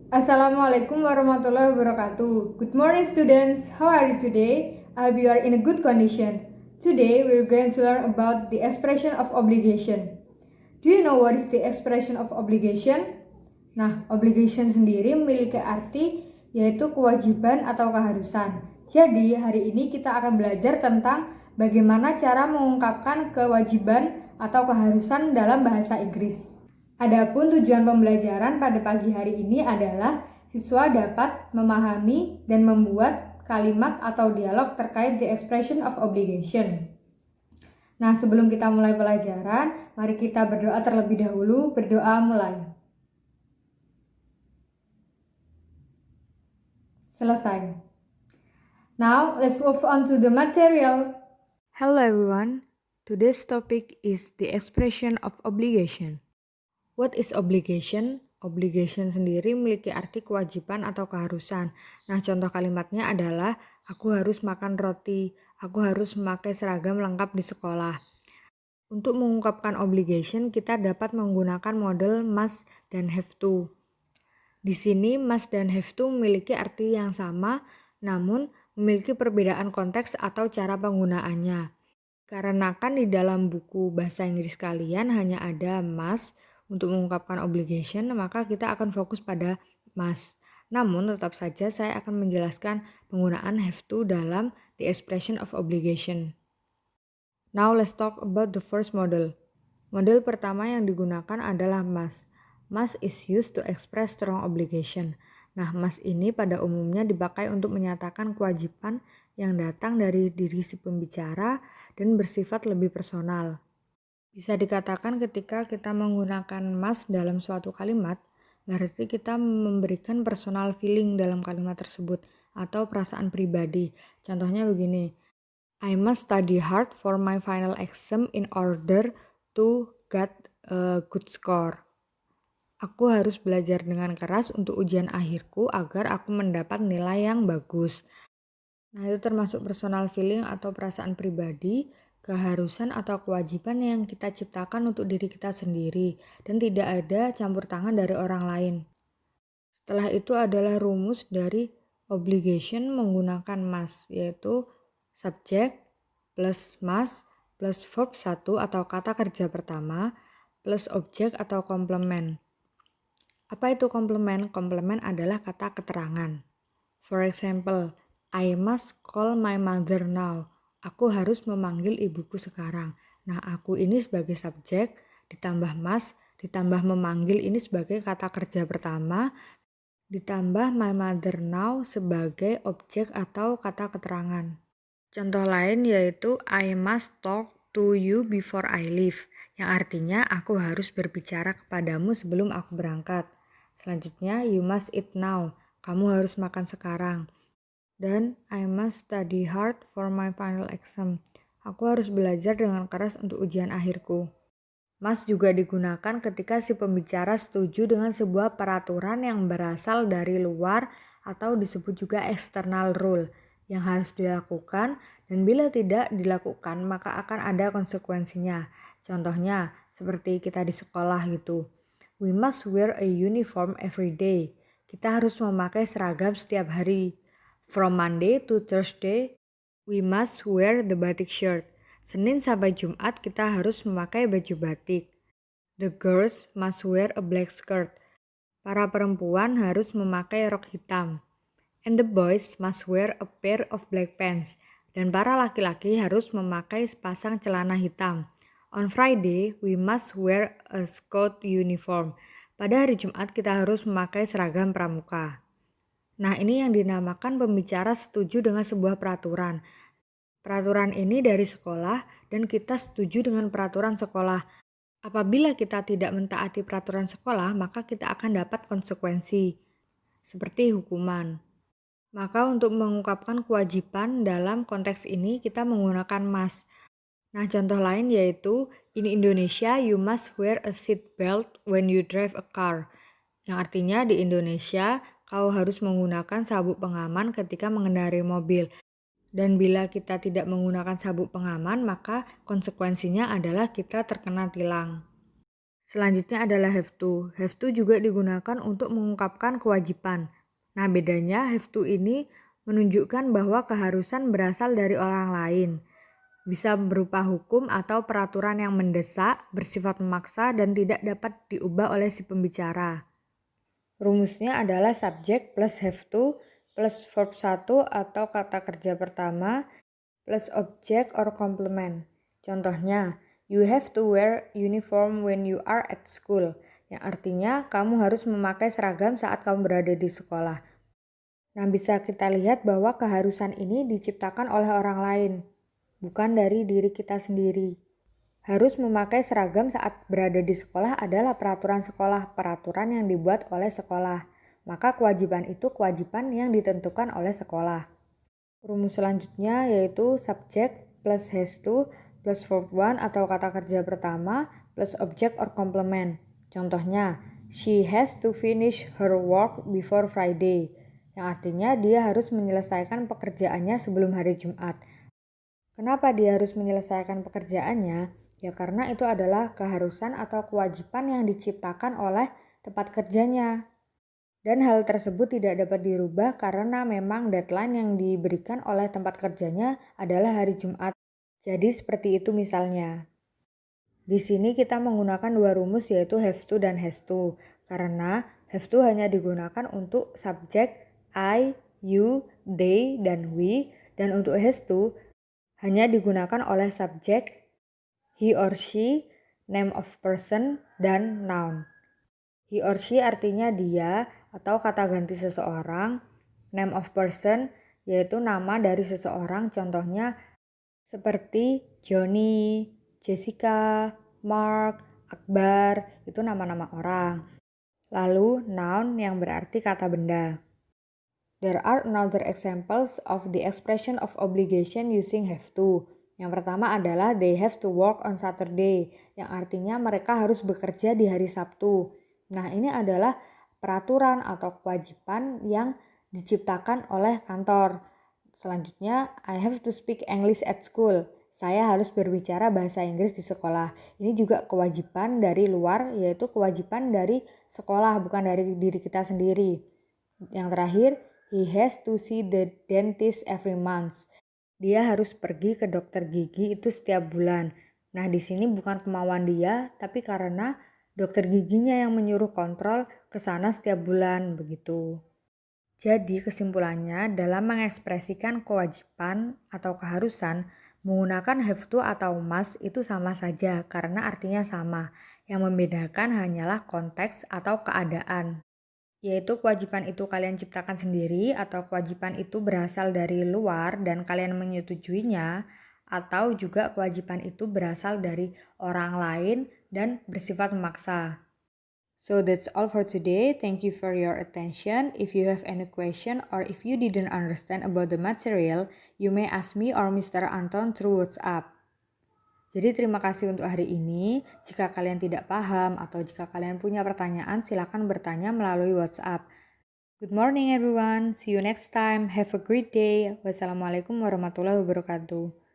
Assalamualaikum warahmatullahi wabarakatuh. Good morning, students. How are you today? I hope you are in a good condition. Today, we're going to learn about the expression of obligation. Do you know what is the expression of obligation? Nah, obligation sendiri memiliki arti yaitu kewajiban atau keharusan. Jadi, hari ini kita akan belajar tentang bagaimana cara mengungkapkan kewajiban atau keharusan dalam bahasa Inggris. Adapun tujuan pembelajaran pada pagi hari ini adalah siswa dapat memahami dan membuat kalimat atau dialog terkait the expression of obligation. Nah, sebelum kita mulai pelajaran, mari kita berdoa terlebih dahulu. Berdoa mulai. Selesai. Now, let's move on to the material. Hello everyone. Today's topic is the expression of obligation. What is obligation? Obligation sendiri memiliki arti kewajiban atau keharusan. Nah, contoh kalimatnya adalah aku harus makan roti, aku harus memakai seragam lengkap di sekolah. Untuk mengungkapkan obligation, kita dapat menggunakan model must dan have to. Di sini must dan have to memiliki arti yang sama, namun memiliki perbedaan konteks atau cara penggunaannya. Karena kan di dalam buku bahasa Inggris kalian hanya ada must untuk mengungkapkan obligation, maka kita akan fokus pada must. Namun tetap saja saya akan menjelaskan penggunaan have to dalam the expression of obligation. Now let's talk about the first model. Model pertama yang digunakan adalah must. Must is used to express strong obligation. Nah, must ini pada umumnya dipakai untuk menyatakan kewajiban yang datang dari diri si pembicara dan bersifat lebih personal. Bisa dikatakan ketika kita menggunakan must dalam suatu kalimat, berarti kita memberikan personal feeling dalam kalimat tersebut atau perasaan pribadi. Contohnya begini, I must study hard for my final exam in order to get a good score. Aku harus belajar dengan keras untuk ujian akhirku agar aku mendapat nilai yang bagus. Nah, itu termasuk personal feeling atau perasaan pribadi, keharusan atau kewajiban yang kita ciptakan untuk diri kita sendiri dan tidak ada campur tangan dari orang lain. Setelah itu adalah rumus dari obligation menggunakan must, yaitu subject plus must plus verb 1 atau kata kerja pertama plus objek atau komplement. Apa itu komplement? Komplement adalah kata keterangan. For example, I must call my mother now. Aku harus memanggil ibuku sekarang. Nah, aku ini sebagai subjek, ditambah must, ditambah memanggil ini sebagai kata kerja pertama, ditambah my mother now sebagai objek atau kata keterangan. Contoh lain yaitu I must talk to you before I leave, yang artinya aku harus berbicara kepadamu sebelum aku berangkat. Selanjutnya, you must eat now, kamu harus makan sekarang. Dan I must study hard for my final exam, aku harus belajar dengan keras untuk ujian akhirku. Must juga digunakan ketika si pembicara setuju dengan sebuah peraturan yang berasal dari luar atau disebut juga external rule yang harus dilakukan, dan bila tidak dilakukan maka akan ada konsekuensinya. Contohnya seperti kita di sekolah gitu. We must wear a uniform every day. Kita harus memakai seragam setiap hari. From Monday to Thursday, we must wear the batik shirt. Senin sampai Jumat kita harus memakai baju batik. The girls must wear a black skirt. Para perempuan harus memakai rok hitam. And the boys must wear a pair of black pants. Dan para laki-laki harus memakai sepasang celana hitam. On Friday, we must wear a school uniform. Pada hari Jumat kita harus memakai seragam pramuka. Nah, ini yang dinamakan pembicara setuju dengan sebuah peraturan. Peraturan ini dari sekolah dan kita setuju dengan peraturan sekolah. Apabila kita tidak mentaati peraturan sekolah, maka kita akan dapat konsekuensi, seperti hukuman. Maka untuk mengungkapkan kewajiban dalam konteks ini kita menggunakan must. Nah, contoh lain yaitu in Indonesia you must wear a seat belt when you drive a car. Yang artinya di Indonesia kau harus menggunakan sabuk pengaman ketika mengendarai mobil. Dan bila kita tidak menggunakan sabuk pengaman, maka konsekuensinya adalah kita terkena tilang. Selanjutnya adalah have to. Have to juga digunakan untuk mengungkapkan kewajiban. Nah, bedanya have to ini menunjukkan bahwa keharusan berasal dari orang lain. Bisa berupa hukum atau peraturan yang mendesak, bersifat memaksa, dan tidak dapat diubah oleh si pembicara. Rumusnya adalah subject plus have to plus verb 1 atau kata kerja pertama plus object or complement. Contohnya, you have to wear uniform when you are at school, yang artinya kamu harus memakai seragam saat kamu berada di sekolah. Nah, bisa kita lihat bahwa keharusan ini diciptakan oleh orang lain, bukan dari diri kita sendiri. Harus memakai seragam saat berada di sekolah adalah peraturan sekolah, peraturan yang dibuat oleh sekolah. Maka kewajiban itu kewajiban yang ditentukan oleh sekolah. Rumus selanjutnya yaitu subject plus has to plus verb 1 atau kata kerja pertama plus object or complement. Contohnya, she has to finish her work before Friday, yang artinya dia harus menyelesaikan pekerjaannya sebelum hari Jumat. Kenapa dia harus menyelesaikan pekerjaannya? Ya karena itu adalah keharusan atau kewajiban yang diciptakan oleh tempat kerjanya. Dan hal tersebut tidak dapat dirubah karena memang deadline yang diberikan oleh tempat kerjanya adalah hari Jumat. Jadi seperti itu misalnya. Di sini kita menggunakan dua rumus yaitu have to dan has to. Karena have to hanya digunakan untuk subjek I, you, they, dan we. Dan untuk has to hanya digunakan oleh subjek he or she, name of person, dan noun. He or she artinya dia atau kata ganti seseorang. Name of person yaitu nama dari seseorang, contohnya seperti Johnny, Jessica, Mark, Akbar, itu nama-nama orang. Lalu noun yang berarti kata benda. There are another examples of the expression of obligation using have to. Yang pertama adalah they have to work on Saturday, yang artinya mereka harus bekerja di hari Sabtu. Nah, ini adalah peraturan atau kewajiban yang diciptakan oleh kantor. Selanjutnya, I have to speak English at school. Saya harus berbicara bahasa Inggris di sekolah. Ini juga kewajiban dari luar, yaitu kewajiban dari sekolah, bukan dari diri kita sendiri. Yang terakhir, he has to see the dentist every month. Dia harus pergi ke dokter gigi itu setiap bulan. Nah, di sini bukan kemauan dia, tapi karena dokter giginya yang menyuruh kontrol ke sana setiap bulan, begitu. Jadi, kesimpulannya dalam mengekspresikan kewajiban atau keharusan, menggunakan have to atau must itu sama saja karena artinya sama. Yang membedakan hanyalah konteks atau keadaan. Yaitu kewajiban itu kalian ciptakan sendiri atau kewajiban itu berasal dari luar dan kalian menyetujuinya, atau juga kewajiban itu berasal dari orang lain dan bersifat memaksa. So that's all for today. Thank you for your attention. If you have any question or if you didn't understand about the material, you may ask me or Mr. Anton through WhatsApp. Jadi terima kasih untuk hari ini. Jika kalian tidak paham atau jika kalian punya pertanyaan, silakan bertanya melalui WhatsApp. Good morning everyone. See you next time. Have a great day. Wassalamualaikum warahmatullahi wabarakatuh.